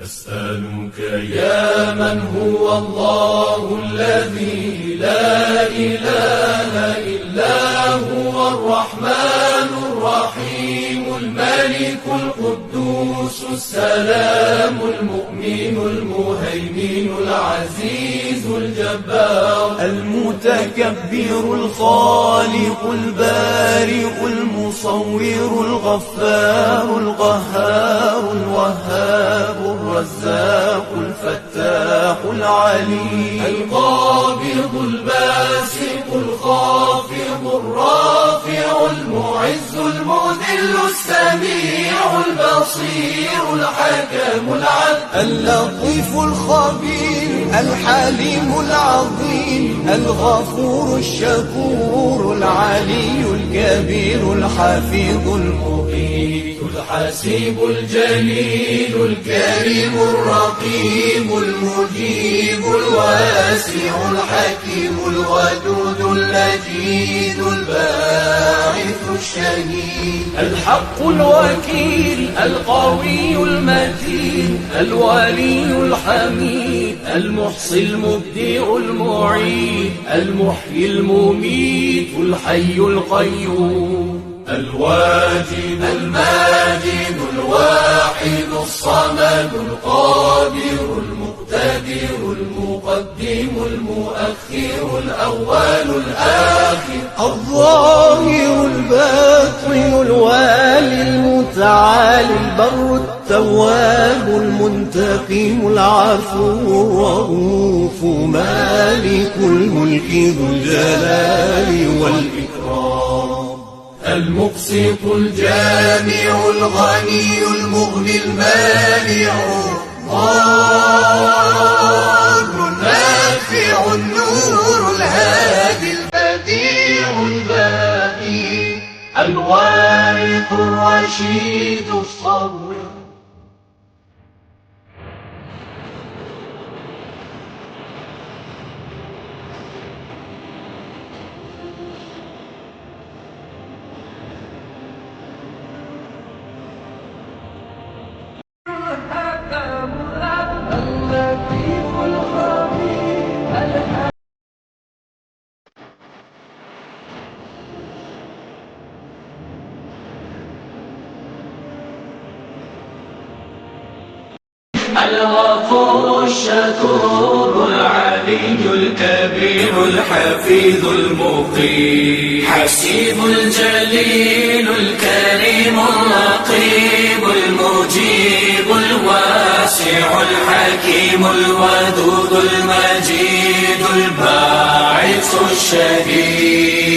نسألك يا من هو الله الذي لا إله إلا هو الرحمن الرحيم الملك القدوس السلام المؤمن المهيمن العزيز الجبار المتكبر الخالق البارئ المصور الغفار القهار الوهاب الرزاق الفتاح العليم القابض الباسط الخافض الرافع المعز المذل السميع البصير الحكم العدل اللطيف الخبير الحليم العظيم الغفور الشكور العلي الكبير الحفيظ المقيت الحسيب الجليل الكريم الرقيب المجيب الواسع الحكيم الودود اللذيذ الباعث الشهيد الحق الوكيل القوي المتين الولي الحميد المحصي المبدئ المعيد المحيي المميت الحي القيوم الواجد الماجد الواحد الصمد القادر المقتدر المقدم المؤخر الأول الآخر الظاهر الباطن الوالي المتعالي البر التواب المنتقم العفو الرؤوف مالك الملك ذو الجلال والإكرام المقسط الجامع الغني المغني المانع الضار النافع النور الهادي البديع الباقي الوارث الرشيد الصبور الغفور الشكور العلي الكبير الحفيظ المقيم حسيب الجليل الكريم الرقيب المجيب الواسع الحكيم الودود المجيد الباعث الشهيد